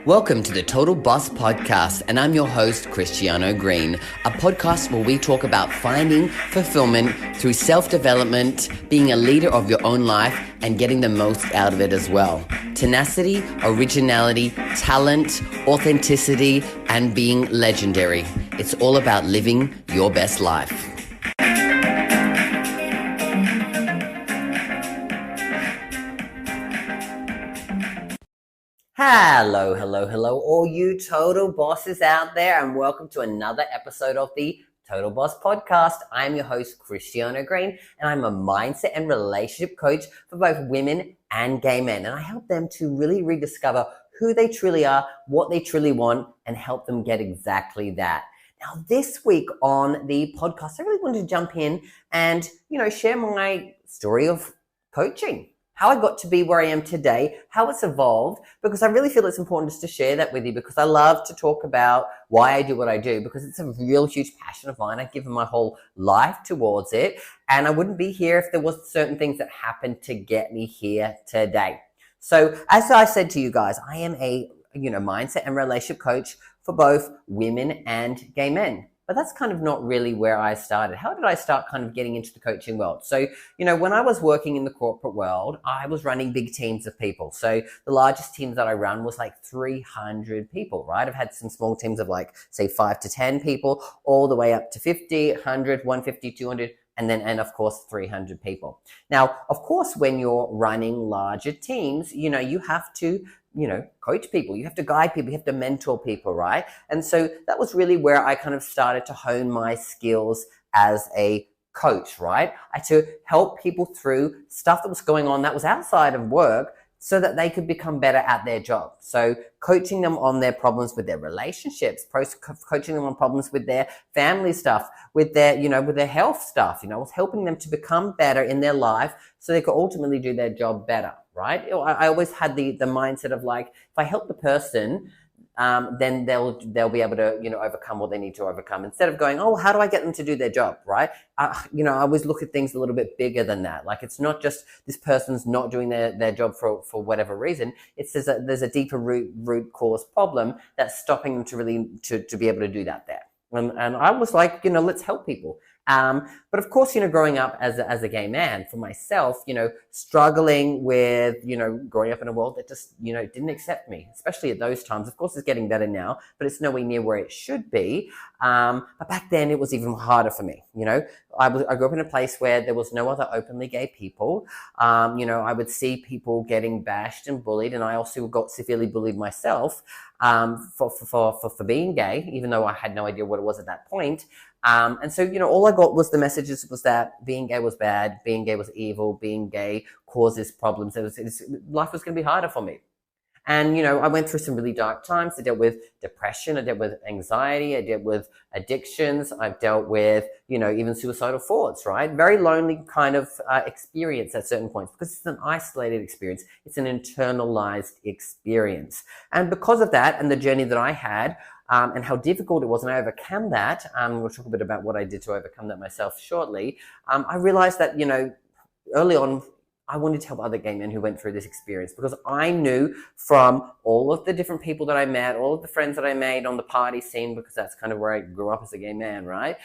Welcome to the Total Boss Podcast, and I'm your host, Christiano Green, a podcast where we talk about finding fulfillment through self-development, being a leader of your own life, and getting the most out of it as well. Tenacity, originality, talent, authenticity, and being legendary. It's all about living your best life. Hello, all you total bosses out there, and welcome to another episode of the Total Boss Podcast. I'm your host, Christiano Green, and I'm a mindset and relationship coach for both women and gay men. And I help them to really rediscover who they truly are, what they truly want, and help them get exactly that. Now, this week on the podcast, I really wanted to jump in and, share my story of coaching. How I got to be where I am today, how it's evolved, because I really feel it's important just to share that with you, because I love to talk about why I do what I do, because it's a real huge passion of mine. I've given my whole life towards it, and I wouldn't be here if there was certain things that happened to get me here today. So as I said to you guys, I am a mindset and relationship coach for both women and gay men. But that's kind of not really where I started. How did I start kind of getting into the coaching world? So, when I was working in the corporate world, I was running big teams of people. So the largest teams that I run was like 300 people, right? I've had some small teams of like, say, 5 to 10 people, all the way up to 50, 100, 150, 200, and of course, 300 people. Now, of course, when you're running larger teams, you have to coach people, you have to guide people, you have to mentor people, right? And so that was really where I kind of started to hone my skills as a coach, right? I had to help people through stuff that was going on that was outside of work so that they could become better at their job. So coaching them on their problems with their relationships, coaching them on problems with their family stuff, with their, with their health stuff, I was helping them to become better in their life so they could ultimately do their job better. Right? I always had the mindset of like, if I help the person, then they'll be able to, overcome what they need to overcome, instead of going, oh, how do I get them to do their job? Right? I always look at things a little bit bigger than that. Like, it's not just this person's not doing their job for whatever reason. It's there's a deeper root cause problem that's stopping them to really, to be able to do that there. And I was like, let's help people. But of course, growing up as a gay man, for myself, struggling with, growing up in a world that just, didn't accept me, especially at those times. Of course, it's getting better now, but it's nowhere near where it should be. But back then it was even harder for me. I grew up in a place where there was no other openly gay people. I would see people getting bashed and bullied, and I also got severely bullied myself, for being gay, even though I had no idea what it was at that point. And so, all I got was the messages was that being gay was bad, being gay was evil, being gay causes problems. Life was going to be harder for me. And, I went through some really dark times. I dealt with depression. I dealt with anxiety. I dealt with addictions. I've dealt with, even suicidal thoughts, right? Very lonely kind of experience at certain points, because it's an isolated experience. It's an internalized experience. And because of that and the journey that I had, and how difficult it was, and I overcame that. We'll talk a bit about what I did to overcome that myself shortly. I realized that, early on, I wanted to help other gay men who went through this experience, because I knew from all of the different people that I met, all of the friends that I made on the party scene, because that's kind of where I grew up as a gay man, right?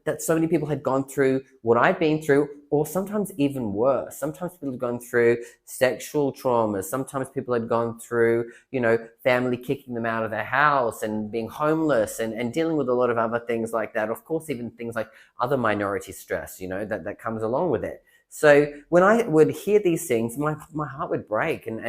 That so many people had gone through what I'd been through, or sometimes even worse. Sometimes people had gone through sexual traumas. Sometimes people had gone through, family kicking them out of their house and being homeless and dealing with a lot of other things like that. Of course, even things like other minority stress, that comes along with it. So when I would hear these things, my heart would break, and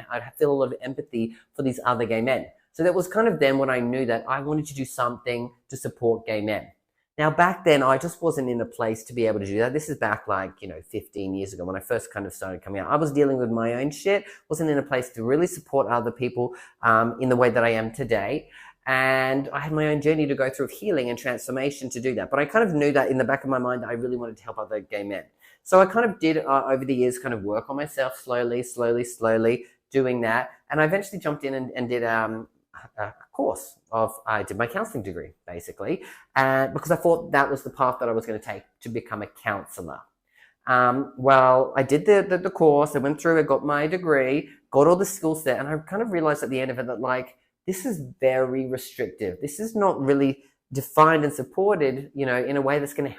I'd feel a lot of empathy for these other gay men. So that was kind of then when I knew that I wanted to do something to support gay men. Now, back then, I just wasn't in a place to be able to do that. This is back 15 years ago when I first kind of started coming out. I was dealing with my own shit, wasn't in a place to really support other people in the way that I am today. And I had my own journey to go through of healing and transformation to do that. But I kind of knew that in the back of my mind that I really wanted to help other gay men. So I kind of did, over the years, kind of work on myself slowly, doing that. And I eventually jumped in and did a course I did my counseling degree, basically, because I thought that was the path that I was going to take to become a counselor. Well, I did the course, I went through, I got my degree, got all the skill set, and I kind of realized at the end of it that like, this is very restrictive. This is not really defined and supported, in a way that's going to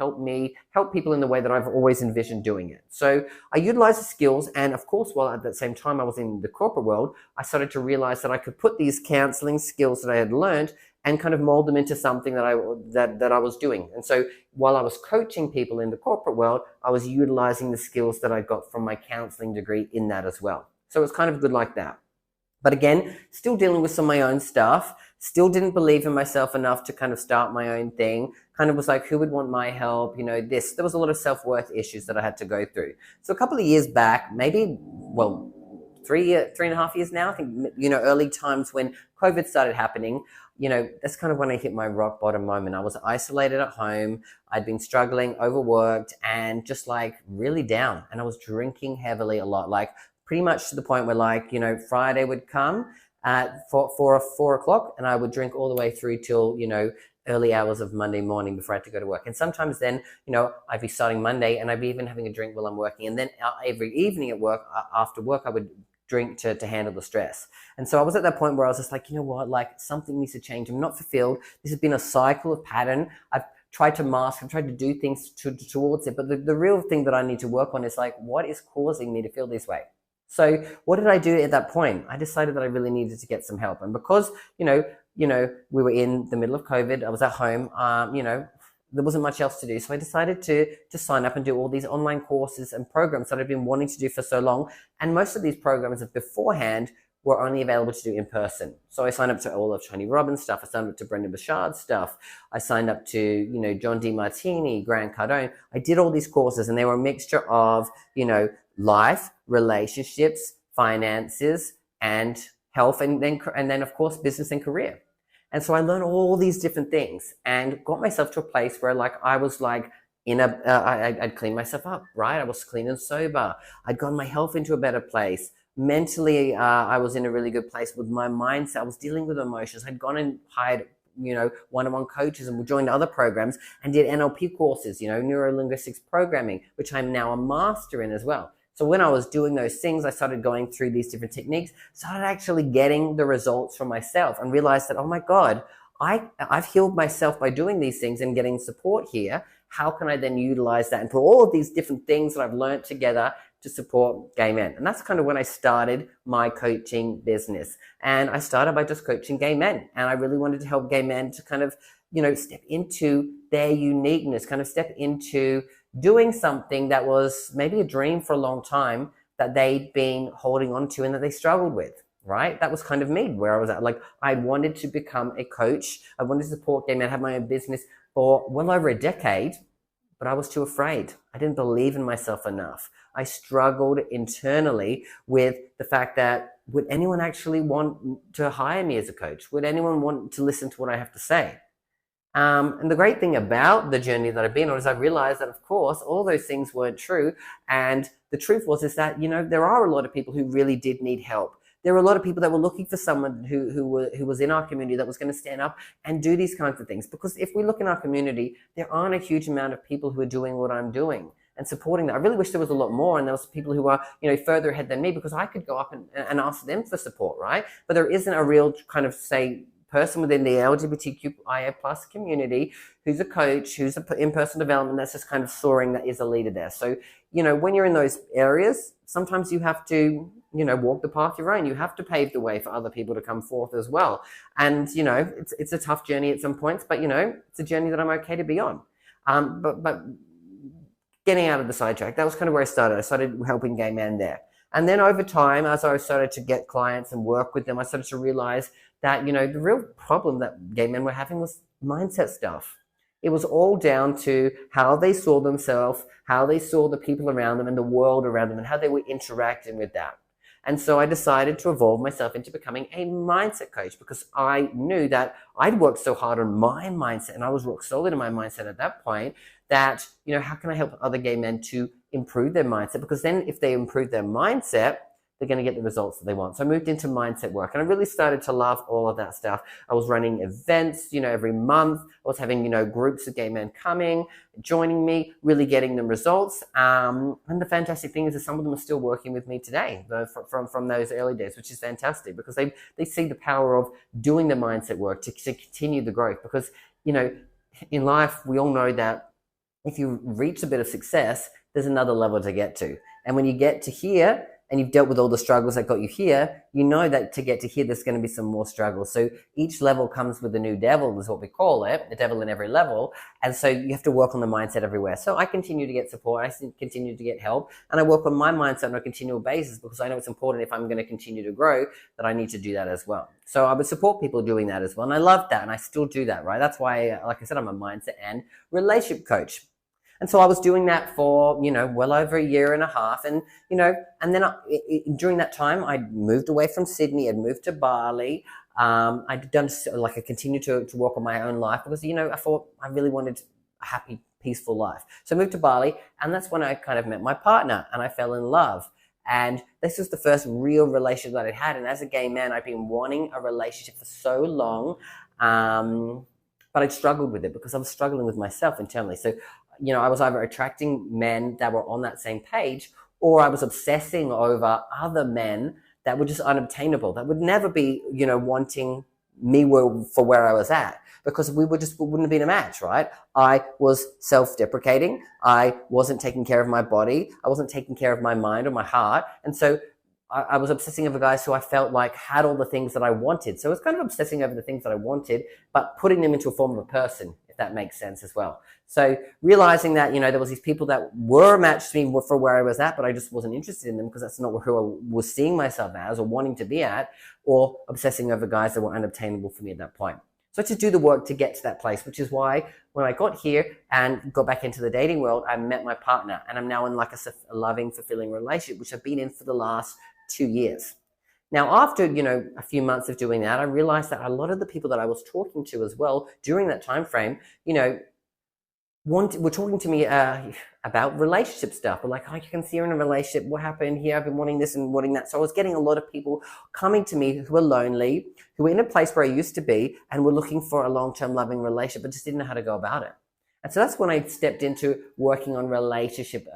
help people in the way that I've always envisioned doing it. So I utilized the skills. And of course, while at the same time I was in the corporate world, I started to realize that I could put these counseling skills that I had learned and kind of mold them into something that I was doing. And so while I was coaching people in the corporate world, I was utilizing the skills that I got from my counseling degree in that as well. So it's kind of good like that. But again, still dealing with some of my own stuff, still didn't believe in myself enough to kind of start my own thing. Kind of was like, who would want my help? There was a lot of self-worth issues that I had to go through. So a couple of years back, maybe, well, 3.5 years now, I think, early times when COVID started happening, that's kind of when I hit my rock bottom moment. I was isolated at home. I'd been struggling, overworked, and just like really down. And I was drinking heavily a lot, like pretty much to the point where like, Friday would come at 4 o'clock and I would drink all the way through till, early hours of Monday morning before I had to go to work. And sometimes then, I'd be starting Monday and I'd be even having a drink while I'm working. And then every evening at work, after work, I would drink to handle the stress. And so I was at that point where I was just like, you know what, like something needs to change. I'm not fulfilled. This has been a cycle of pattern. I've tried to mask, I've tried to do things towards it. But the real thing that I need to work on is like, what is causing me to feel this way? So what did I do at that point? I decided that I really needed to get some help. And because, we were in the middle of COVID, I was at home, there wasn't much else to do. So I decided to sign up and do all these online courses and programs that I've been wanting to do for so long. And most of these programs beforehand were only available to do in person. So I signed up to all of Tony Robbins stuff. I signed up to Brendan Burchard's stuff. I signed up to, John DeMartini, Grant Cardone. I did all these courses and they were a mixture of, life, relationships, finances, and health, and then of course, business and career. And so I learned all these different things and got myself to a place where like I was like I'd clean myself up, right? I was clean and sober. I'd gotten my health into a better place. Mentally, I was in a really good place with my mindset. I was dealing with emotions. I'd gone and hired, one-on-one coaches and joined other programs and did NLP courses, neuro-linguistics programming, which I'm now a master in as well. So when I was doing those things, I started going through these different techniques, started actually getting the results from myself and realized that, oh my God, I've healed myself by doing these things and getting support here. How can I then utilize that and put all of these different things that I've learned together to support gay men? And that's kind of when I started my coaching business. And I started by just coaching gay men. And I really wanted to help gay men to kind of, step into their uniqueness, kind of step into doing something that was maybe a dream for a long time that they'd been holding on to and that they struggled with, right? That was kind of me, where I was at. Like, I wanted to become a coach. I wanted to support gay men, have my own business for well over a decade, but I was too afraid. I didn't believe in myself enough. I struggled internally with the fact that, would anyone actually want to hire me as a coach? Would anyone want to listen to what I have to say? And the great thing about the journey that I've been on is I realized that, of course, all those things weren't true. And the truth is that, there are a lot of people who really did need help. There were a lot of people that were looking for someone who was in our community that was going to stand up and do these kinds of things. Because if we look in our community, there aren't a huge amount of people who are doing what I'm doing and supporting that. I really wish there was a lot more, and there was people who are, further ahead than me, because I could go up and ask them for support, right? But there isn't a real kind of, say, person within the LGBTQIA plus community who's a coach, who's in personal development, that's just kind of soaring, that is a leader there. So, when you're in those areas, sometimes you have to, walk the path you're own. You have to pave the way for other people to come forth as well. And, it's a tough journey at some points, but, it's a journey that I'm okay to be on. But getting out of the sidetrack, that was kind of where I started. I started helping gay men there. And then over time, as I started to get clients and work with them, I started to realize that, the real problem that gay men were having was mindset stuff. It was all down to how they saw themselves, how they saw the people around them and the world around them, and how they were interacting with that. And so I decided to evolve myself into becoming a mindset coach, because I knew that I'd worked so hard on my mindset and I was rock solid in my mindset at that point that, how can I help other gay men to improve their mindset? Because then if they improve their mindset, they're going to get the results that they want. So I moved into mindset work, and I really started to love all of that stuff. I was running events, every month. I was having, groups of gay men coming, joining me, really getting them results. And the fantastic thing is that some of them are still working with me today from those early days, which is fantastic, because they see the power of doing the mindset work to continue the growth. Because, in life, we all know that if you reach a bit of success, there's another level to get to. And when you get to here and you've dealt with all the struggles that got you here, you know that to get to here, there's going to be some more struggles. So each level comes with a new devil, is what we call it, the devil in every level. And so you have to work on the mindset everywhere. So I continue to get support. I continue to get help. And I work on my mindset on a continual basis, because I know it's important, if I'm going to continue to grow, that I need to do that as well. So I would support people doing that as well. And I love that. And I still do that, right? That's why, like I said, I'm a mindset and relationship coach. And so I was doing that for, well over a year and a half. And, and then during that time, I moved away from Sydney. I'd moved to Bali. I'd done, I continued to work on my own life, because, I thought I really wanted a happy, peaceful life. So I moved to Bali, and that's when I kind of met my partner, and I fell in love. And this was the first real relationship that I'd had. And as a gay man, I'd been wanting a relationship for so long. But I'd struggled with it, because I was struggling with myself internally. So, I was either attracting men that were on that same page, or I was obsessing over other men that were just unobtainable, that would never be, wanting me for where I was at, because we wouldn't have been a match, right? I was self-deprecating. I wasn't taking care of my body. I wasn't taking care of my mind or my heart. And so I was obsessing over guys who I felt like had all the things that I wanted. So I was kind of obsessing over the things that I wanted, but putting them into a form of a person, if that makes sense as well. So realizing that, there was these people that were a match to me for where I was at, but I just wasn't interested in them, because that's not who I was seeing myself as or wanting to be at, or obsessing over guys that were unobtainable for me at that point. So I had to do the work to get to that place, which is why when I got here and got back into the dating world, I met my partner, and I'm now in like a loving, fulfilling relationship, which I've been in for the last 2 years. Now, after, a few months of doing that, I realized that a lot of the people that I was talking to as well during that time frame, were talking to me about relationship stuff. But like, I can see you're in a relationship. What happened here? I've been wanting this and wanting that. So I was getting a lot of people coming to me who were lonely, who were in a place where I used to be, and were looking for a long-term loving relationship, but just didn't know how to go about it. And so that's when I stepped into working on relationship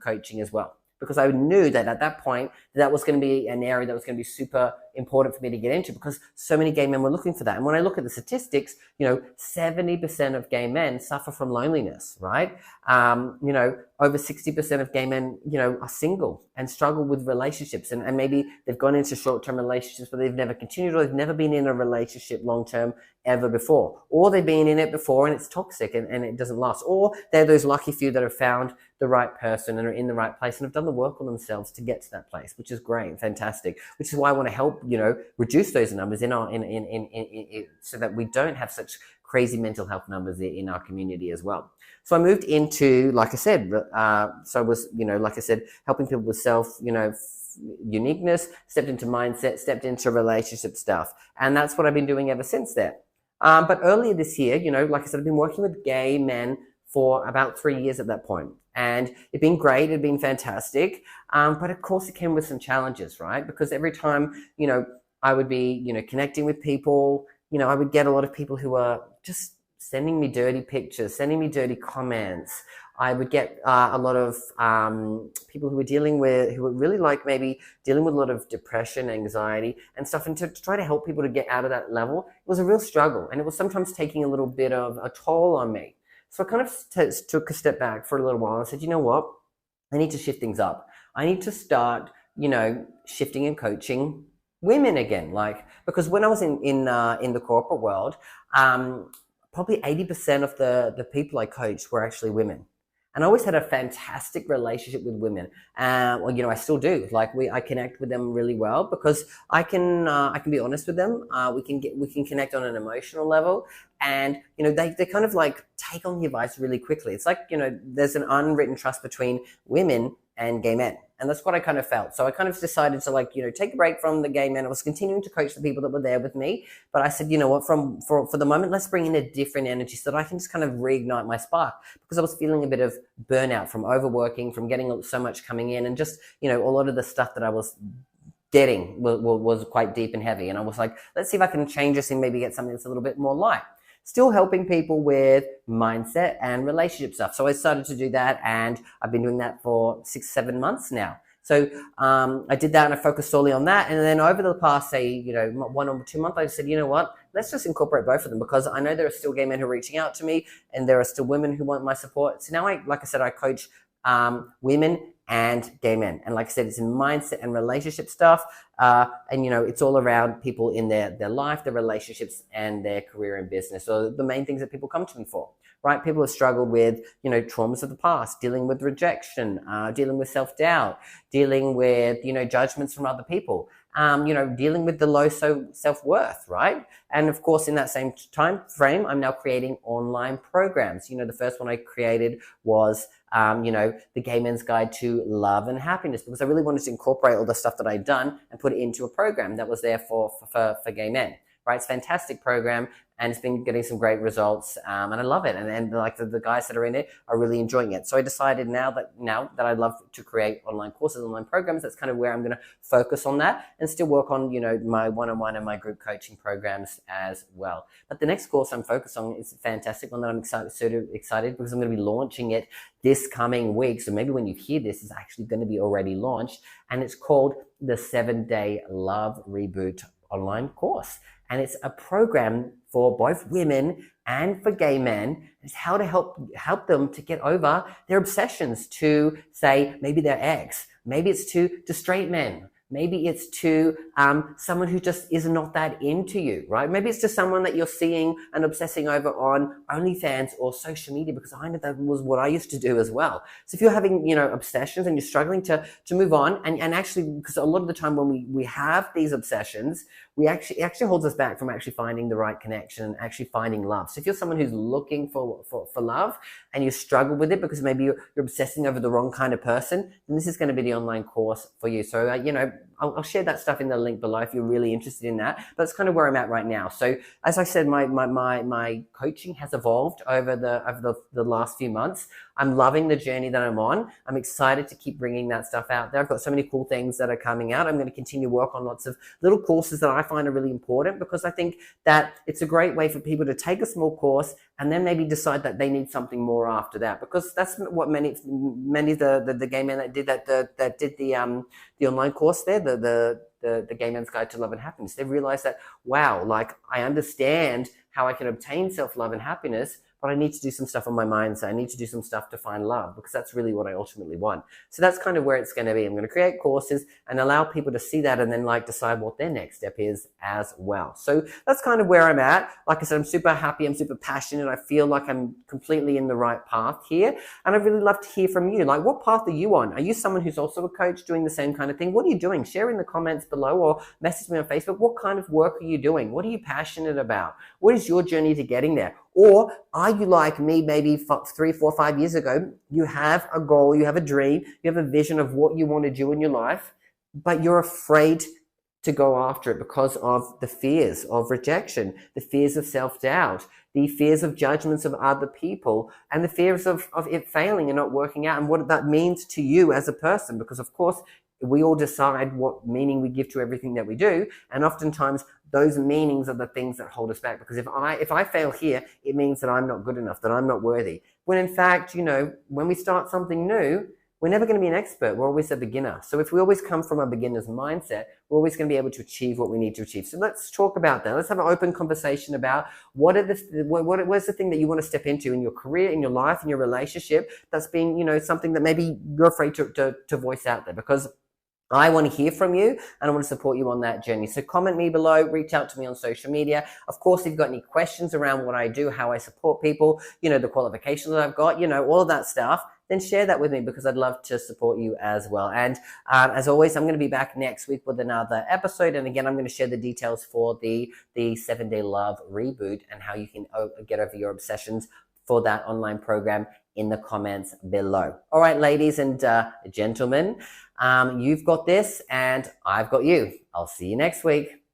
coaching as well, because I knew that at that point, that was going to be an area that was going to be super important for me to get into, because so many gay men were looking for that. And when I look at the statistics, 70% of gay men suffer from loneliness, right? Over 60% of gay men, are single and struggle with relationships. And maybe they've gone into short-term relationships, but they've never continued, or they've never been in a relationship long-term ever before. Or they've been in it before and it's toxic and it doesn't last. Or they're those lucky few that have found the right person and are in the right place and have done the work on themselves to get to that place, which is great, fantastic. Which is why I want to help, reduce those numbers so that we don't have such crazy mental health numbers in our community as well. So I moved into, like I said, so I was, like I said, helping people with self, uniqueness, stepped into mindset, stepped into relationship stuff. And that's what I've been doing ever since then. But earlier this year, like I said, I've been working with gay men for about 3 years at that point. And it'd been great. It'd been fantastic. But of course it came with some challenges, right? Because every time, I would be, connecting with people, I would get a lot of people who were just sending me dirty pictures, sending me dirty comments. I would get a lot of people who were really like maybe dealing with a lot of depression, anxiety and stuff. And to try to help people to get out of that level, it was a real struggle. And it was sometimes taking a little bit of a toll on me. So I kind of took a step back for a little while and said, you know what? I need to shift things up. I need to start, shifting and coaching women again. Because when I was in the corporate world, probably 80% of the people I coached were actually women. And I always had a fantastic relationship with women. I still do. I connect with them really well because I can be honest with them. We can connect on an emotional level, and they kind of take on the advice really quickly. It's there's an unwritten trust between women and gay men. And that's what I kind of felt. So I kind of decided to take a break from the gay men. I was continuing to coach the people that were there with me, but I said, you know what, for the moment, let's bring in a different energy so that I can just kind of reignite my spark, because I was feeling a bit of burnout from overworking, from getting so much coming in, and just, a lot of the stuff that I was getting was quite deep and heavy. And I was like, let's see if I can change this and maybe get something that's a little bit more light. Still helping people with mindset and relationship stuff. So I started to do that, and I've been doing that for 6-7 months now. So I did that and I focused solely on that. And then over the past, say, 1 or 2 months, I said, you know what, let's just incorporate both of them, because I know there are still gay men who are reaching out to me, and there are still women who want my support. So now, like I said, I coach women and gay men. And like I said, it's in mindset and relationship stuff. And it's all around people in their life, their relationships, and their career and business. So the main things that people come to me for, right? People have struggled with, traumas of the past, dealing with rejection, dealing with self-doubt, dealing with, judgments from other people, dealing with the low self-worth, right? And of course, in that same time frame, I'm now creating online programs. The first one I created was the Gay Men's Guide to Love and Happiness, because I really wanted to incorporate all the stuff that I'd done and put it into a program that was there for gay men, right? It's a fantastic program, and it's been getting some great results, and I love it. And like the guys that are in it are really enjoying it. So I decided now that I love to create online courses, online programs, that's kind of where I'm going to focus on that, and still work on, my one-on-one and my group coaching programs as well. But the next course I'm focused on is a fantastic one that I'm excited because I'm going to be launching it this coming week. So maybe when you hear this, it's actually going to be already launched, and it's called the 7-Day Love Reboot online course. And it's a program for both women and for gay men. It's how to help them to get over their obsessions to, say, maybe their ex, maybe it's to straight men, maybe it's to someone who just is not that into you, right? Maybe it's just someone that you're seeing and obsessing over on OnlyFans or social media, because I know that was what I used to do as well. So if you're having, obsessions and you're struggling to move on, and actually, because a lot of the time when we have these obsessions, it actually holds us back from actually finding the right connection and actually finding love. So if you're someone who's looking for love and you struggle with it because maybe you're obsessing over the wrong kind of person, then this is going to be the online course for you. So, I'll share that stuff in the link below if you're really interested in that. But that's kind of where I'm at right now. So as I said, my coaching has evolved over the last few months. I'm loving the journey that I'm on. I'm excited to keep bringing that stuff out there. I've got so many cool things that are coming out. I'm going to continue to work on lots of little courses that I find are really important, because I think that it's a great way for people to take a small course and then maybe decide that they need something more after that, because that's what many of the gay men that did the online course there, the Gay Men's Guide to Love and Happiness, they realized that, wow, like I understand how I can obtain self-love and happiness, but I need to do some stuff on my mindset. I need to do some stuff to find love, because that's really what I ultimately want. So that's kind of where it's going to be. I'm going to create courses and allow people to see that and then decide what their next step is as well. So that's kind of where I'm at. Like I said, I'm super happy. I'm super passionate. I feel like I'm completely in the right path here. And I'd really love to hear from you. Like, what path are you on? Are you someone who's also a coach doing the same kind of thing? What are you doing? Share in the comments below or message me on Facebook. What kind of work are you doing? What are you passionate about? What is your journey to getting there? Or are you like me, maybe 3, 4, 5 years ago? You have a goal, you have a dream, you have a vision of what you want to do in your life, but you're afraid to go after it because of the fears of rejection, the fears of self-doubt, the fears of judgments of other people, and the fears of it failing and not working out, and what that means to you as a person. Because of course, we all decide what meaning we give to everything that we do, and oftentimes those meanings are the things that hold us back. Because if I fail here, it means that I'm not good enough, that I'm not worthy. When in fact, when we start something new, we're never going to be an expert. We're always a beginner. So if we always come from a beginner's mindset, we're always going to be able to achieve what we need to achieve. So let's talk about that. Let's have an open conversation about what's the thing that you want to step into in your career, in your life, in your relationship, that's been, something that maybe you're afraid to voice out there. Because I want to hear from you, and I want to support you on that journey. So comment me below, reach out to me on social media. Of course, if you've got any questions around what I do, how I support people, the qualifications that I've got, all of that stuff, then share that with me, because I'd love to support you as well. And as always, I'm going to be back next week with another episode. And again, I'm going to share the details for the 7-Day Love Reboot and how you can get over your obsessions for that online program in the comments below. All right, ladies and gentlemen, you've got this and I've got you. I'll see you next week.